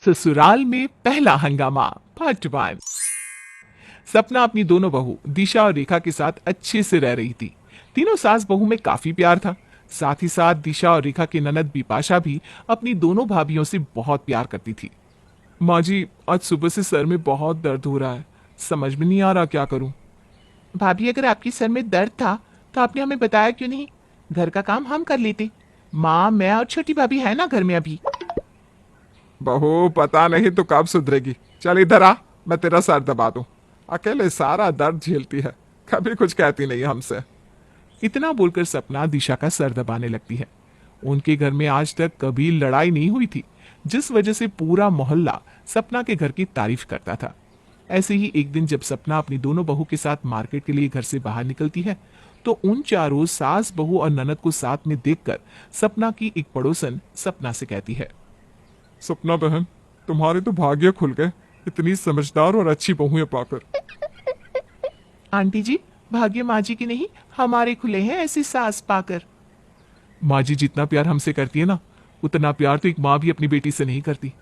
ससुराल में पहला हंगामा पार्ट 1। सपना अपनी दोनों बहू दिशा और रेखा के साथ अच्छे से रह रही थी। तीनों सास बहू में काफी प्यार था। साथ ही साथ दिशा और रेखा की ननद बिपाशा भी अपनी दोनों भाभियों से बहुत प्यार करती थी। माँ जी, आज सुबह से सर में बहुत दर्द हो रहा है, समझ में नहीं आ रहा क्या करूं। भाभी, अगर आपकी सर में दर्द था तो आपने हमें बताया क्यों नहीं? घर का काम हम कर लेते। माँ, मैं और छोटी भाभी है ना घर में अभी। बहू, पता नहीं तो कब सुधरेगी। चल इधर आ, मैं तेरा सर दबा दूं। अकेले सारा दर्द झेलती है, कभी कुछ कहती नहीं हमसे। इतना बोलकर सपना दिशा का सर दबाने लगती है। उनके घर में आज तक कभी लड़ाई नहीं हुई थी, जिस वजह से पूरा मोहल्ला सपना के घर की तारीफ करता था। ऐसे ही एक दिन जब सपना अपनी दोनों बहू के साथ मार्केट के लिए घर से बाहर निकलती है तो उन चारों सास बहू और ननद को साथ में देखकर सपना की एक पड़ोसन सपना से कहती है, सपना बहन, तुम्हारे तो भाग्य खुल गए, इतनी समझदार और अच्छी बहुएं पाकर। आंटी जी, भाग्य माँ जी की नहीं, हमारे खुले हैं ऐसी सास पाकर। माँ जी जितना प्यार हमसे करती है ना, उतना प्यार तो एक माँ भी अपनी बेटी से नहीं करती।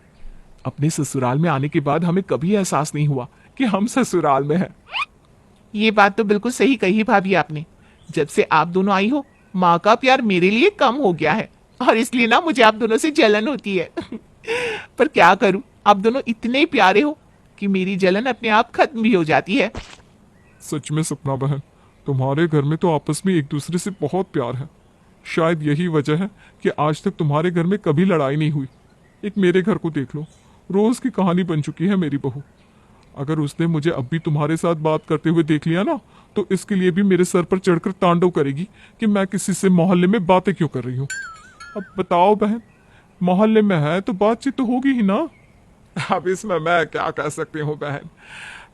अपने ससुराल में आने के बाद हमें कभी एहसास नहीं हुआ कि हम ससुराल में हैं। ये बात तो बिल्कुल सही कही भाभी आपने। जब से आप दोनों आई हो, माँ का प्यार मेरे लिए कम हो गया है और इसलिए ना मुझे आप दोनों से जलन होती है। पर क्या करूं, आप दोनों इतने प्यारे हो कि मेरी जलन अपने आप खत्म भी हो जाती है। सच में सपना बहन, तुम्हारे घर में तो आपस में एक दूसरे से बहुत प्यार है। शायद यही वजह है कि आज तक तुम्हारे घर में कभी लड़ाई नहीं हुई। एक मेरे घर को देख लो, रोज की कहानी बन चुकी है मेरी बहू। अगर उसने मुझे अब भी तुम्हारे साथ बात करते हुए देख लिया ना, तो इसके लिए भी मेरे सर पर चढ़कर तांडव करेगी कि मैं किसी से मोहल्ले में बातें क्यों कर रही हूँ। अब बताओ बहन, मोहल्ले में है तो बातचीत तो होगी ही ना। अब इसमें मैं क्या कह सकती हूँ बहन,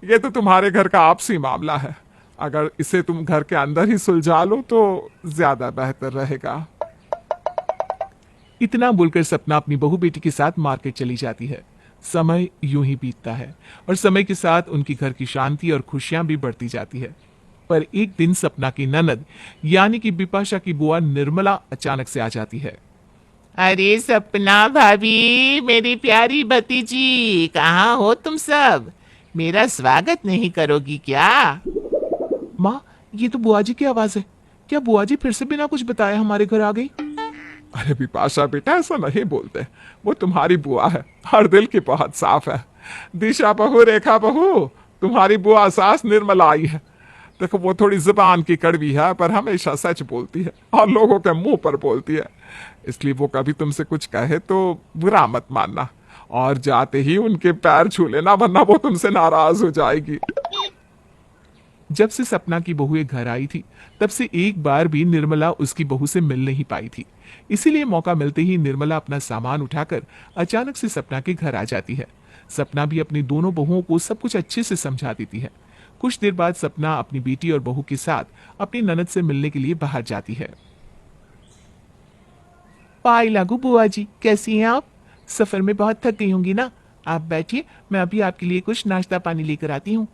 ये तो तुम्हारे घर का आपसी मामला है। अगर इसे तुम घर के अंदर ही सुलझा लो तो ज्यादा बेहतर रहेगा। इतना बोलकर सपना अपनी बहू बेटी के साथ मार्केट चली जाती है। समय यूं ही बीतता है और समय के साथ उनकी घर की शांति और खुशियां भी बढ़ती जाती है। पर एक दिन सपना की ननद यानी कि बिपाशा की बुआ निर्मला अचानक से आ जाती है। अरे सपना भाभी, मेरी प्यारी भतीजी, कहाँ हो तुम सब? मेरा स्वागत नहीं करोगी क्या? माँ, ये तो बुआ जी की आवाज है। क्या बुआ जी फिर से बिना कुछ बताए हमारे घर आ गई? अरे बिपाशा बेटा, ऐसा नहीं बोलते। वो तुम्हारी बुआ है और दिल की बहुत साफ है। दिशा बहू, रेखा बहू, तुम्हारी बुआ सास निर्मला आई है। देखो, वो थोड़ी जुबान की कड़वी है पर हमेशा सच बोलती है और लोगों के मुंह पर बोलती है। इसलिए वो कभी तुमसे कुछ कहे तो बुरा मत मानना और जाते ही उनके पैर छू लेना, वरना वो तुमसे नाराज हो जाएगी। जब से सपना की बहू घर आई थी तब से एक बार भी निर्मला उसकी बहू से मिल नहीं पाई थी। इसीलिए मौका मिलते ही निर्मला अपना सामान उठाकर अचानक से सपना के घर आ जाती है। सपना भी अपनी दोनों बहुओं को सब कुछ अच्छे से समझा देती है। कुछ देर बाद सपना अपनी बेटी और बहू के साथ अपनी ननद से मिलने के लिए बाहर जाती है। पाई लागू बुआ जी, कैसी हैं आप? सफर में बहुत थक गई होंगी ना। आप बैठिए, मैं अभी आपके लिए कुछ नाश्ता पानी लेकर आती हूँ।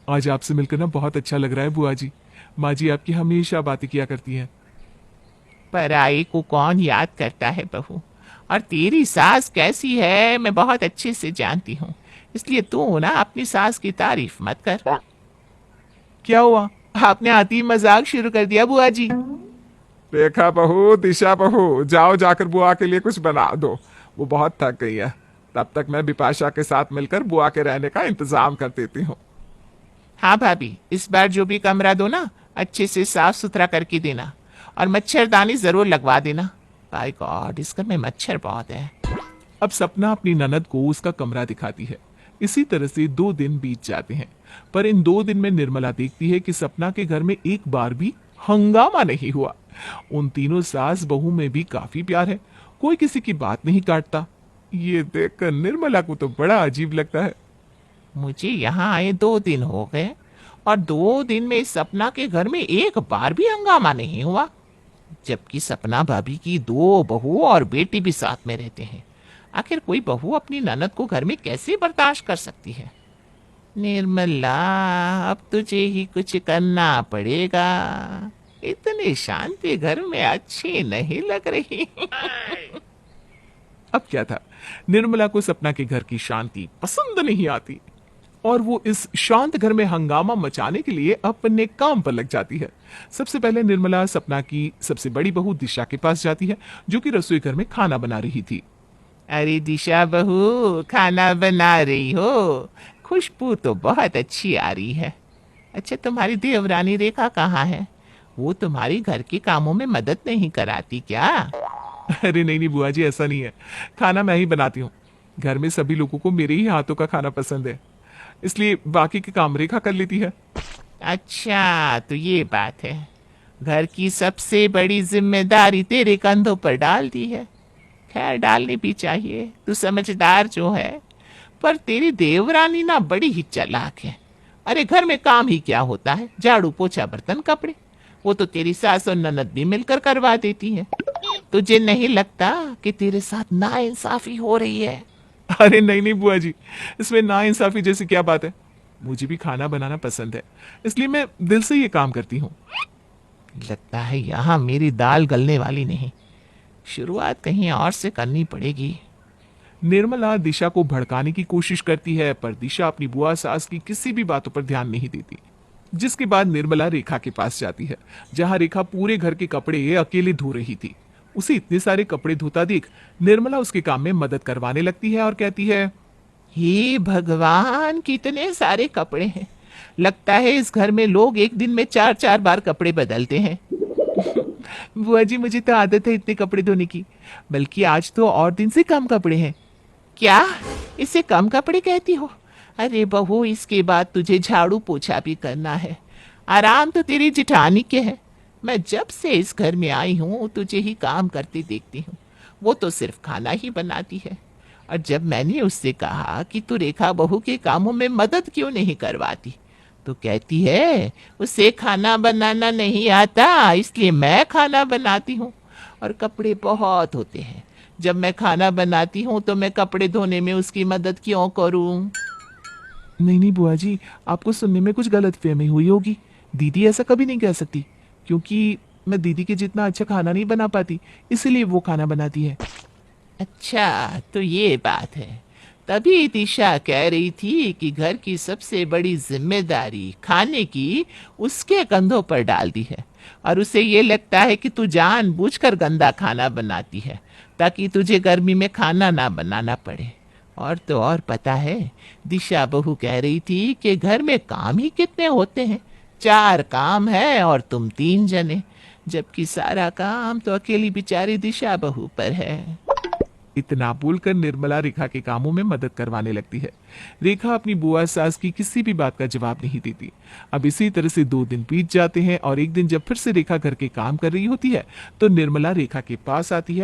आज आपसे मिलकर ना बहुत अच्छा लग रहा है बुआ जी। माँ जी आपकी हमेशा बातें किया करती हैं। पराई को कौन याद करता है बहू, और तेरी सास कैसी है मैं बहुत अच्छे से जानती हूँ। इसलिए तू ना अपनी सास की तारीफ मत कर। क्या हुआ, आपने आती ही मजाक शुरू कर दिया बुआ जी? रेखा बहू, दिशा बहू, जाओ जाकर बुआ के लिए कुछ बना दो। वो बहुत थक गई है। तब तक मैं बिपाशा के साथ मिलकर बुआ के रहने का इंतजाम कर देती हूँ। हाँ भाभी, इस बार जो भी कमरा दो ना, अच्छे से साफ सुथरा करके देना और मच्छरदानी जरूर लगवा देना। बाय गॉड, इस घर में मच्छर बहुत है। अब सपना अपनी ननद को उसका कमरा दिखाती है। इसी तरह से 2 दिन बीत जाते हैं, पर इन 2 दिन में निर्मला देखती है कि सपना के घर में एक बार भी हंगामा नहीं हुआ। उन तीनों सास बहू में भी काफी प्यार है, कोई किसी की बात नहीं काटता। ये देखकर निर्मला को तो बड़ा अजीब लगता है। मुझे यहाँ आए 2 दिन हो गए और 2 दिन में सपना के घर में एक बार भी हंगामा नहीं हुआ, जबकि सपना भाभी की 2 बहू और बेटी भी साथ में रहते हैं। आखिर कोई बहू अपनी ननद को घर में कैसे बर्दाश्त कर सकती है? निर्मला, अब तुझे ही कुछ करना पड़ेगा। इतनी शांति घर में अच्छी नहीं लग रही। अब क्या था, निर्मला को सपना के घर की शांति पसंद नहीं आती और वो इस शांत घर में हंगामा मचाने के लिए अपने काम पर लग जाती है। सबसे पहले निर्मला सपना की सबसे बड़ी बहू दिशा के पास जाती है, जो कि रसोई घर में खाना बना रही थी। अरे दिशा बहू, खाना बना रही हो? खुशबू तो बहुत अच्छी आ रही है। अच्छा, तुम्हारी देवरानी रेखा कहाँ है? वो तुम्हारी घर के कामों में मदद नहीं कराती क्या? अरे नहीं नहीं बुआ जी, ऐसा नहीं है। खाना मैं ही बनाती हूँ। घर में सभी लोगों को मेरे ही हाथों का खाना पसंद है, इसलिए बाकी के काम रेखा कर लेती है। अच्छा, तो ये बात है। घर की सबसे बड़ी जिम्मेदारी तेरे कंधों पर डाल दी है। खैर, डालनी भी चाहिए, तू समझदार जो है। पर तेरी देवरानी ना बड़ी ही चालाक है। अरे घर में काम ही क्या होता है, झाड़ू पोछा बर्तन कपड़े, वो तो तेरी सास और ननद भी मिलकर करवा देती है। तुझे नहीं लगता कि तेरे साथ नाइंसाफी हो रही है? अरे नहीं नहीं बुआ जी, इसमें नाइंसाफी जैसी क्या बात है। मुझे भी खाना बनाना पसंद है, इसलिए मैं दिल से ये काम करती हूँ। लगता है यहाँ मेरी दाल गलने वाली नहीं। शुरुआत कहीं और से करनी पड़ेगी। निर्मला दिशा को भड़काने की कोशिश करती है, पर दिशा अपनी बुआ सास की किसी भी बातों पर ध्यान नहीं देती। जिसके बाद निर्मला रेखा के पास जाती है, जहां रेखा पूरे घर के कपड़े अकेले धो रही थी। उसे इतने सारे कपड़े धोता देख निर्मला उसके काम में मदद करवाने लगती है और कहती है, हे भगवान, कितने सारे कपड़े हैं। लगता है इस घर में लोग एक दिन में 4-4 बार कपड़े बदलते हैं। बुआ जी, मुझे तो आदत है इतने कपड़े धोने की, बल्कि आज तो और दिन से कम कपड़े हैं। क्या? इसे कम कपड़े कहती हो? अरे बहू, इसके बाद तुझे झाड़ू पोछा भी करना है। आराम तो तेरी जिठानी के है। मैं जब से इस घर में आई हूँ तुझे ही काम करते देखती हूँ। वो तो सिर्फ खाना ही बनाती है। और जब मैंने उससे कहा कि तू रेखा बहू के कामों में मदद क्यों नहीं करवाती, तो कहती है उसे खाना बनाना नहीं आता, इसलिए मैं खाना बनाती हूँ। और कपड़े बहुत होते हैं। जब मैं खाना बनाती हूँ तो मैं कपड़े धोने में उसकी मदद क्यों करूँ? नहीं नहीं बुआ जी, आपको सुनने में कुछ गलतफहमी हुई होगी। दीदी ऐसा कभी नहीं कह सकती, क्योंकि मैं दीदी के जितना अच्छा खाना नहीं बना पाती, इसीलिए वो खाना बनाती है। अच्छा, तो ये बात है। तभी दिशा कह रही थी कि घर की सबसे बड़ी जिम्मेदारी खाने की उसके कंधों पर डाल दी है, और उसे ये लगता है कि तू जानबूझकर गंदा खाना बनाती है ताकि तुझे गर्मी में खाना ना बनाना पड़े। और तो और पता है, दिशा बहू कह रही थी कि घर में काम ही कितने होते हैं, 4 काम है और तुम 3 जने, जबकि सारा काम तो अकेली बेचारी दिशा बहू पर है। इतना बोलकर निर्मला रेखा के कामों में मदद करवाने लगती है। रेखा अपनी बुआ सास की किसी भी बात का जवाब नहीं देती। अब इसी तरह से 2 दिन बीत जाते हैं और एक दिन जब फिर से रेखा घर के काम कर रही होती है, तो निर्मला रेखा के पास आती है